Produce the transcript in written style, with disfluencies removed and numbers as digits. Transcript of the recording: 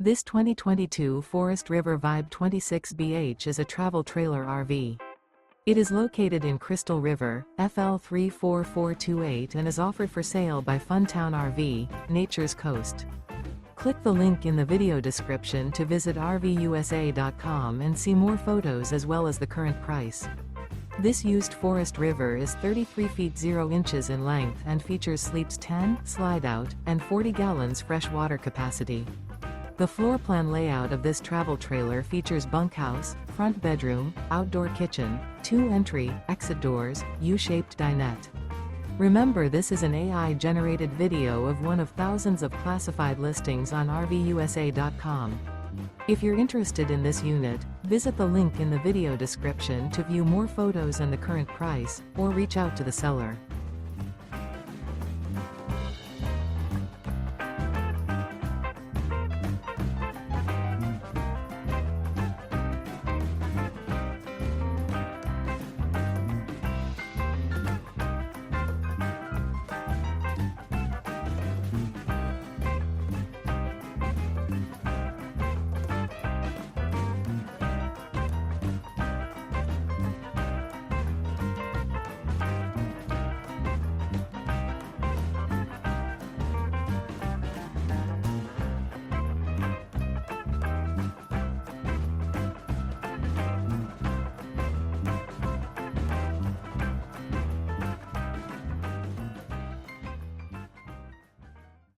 This 2022 Forest River Vibe 26BH is a travel trailer RV. It is located in Crystal River, FL 34428 and is offered for sale by Funtown RV, Nature's Coast. Click the link in the video description to visit RVUSA.com and see more photos as well as the current price. This used Forest River is 33 feet 0 inches in length and features sleeps 10, Slideout, and 40 gallons fresh water capacity. The floor plan layout of this travel trailer features bunkhouse, front bedroom, outdoor kitchen, 2 entry, exit doors, U-shaped dinette. Remember, this is an AI-generated video of one of thousands of classified listings on RVUSA.com. If you're interested in this unit, visit the link in the video description to view more photos and the current price, or reach out to the seller.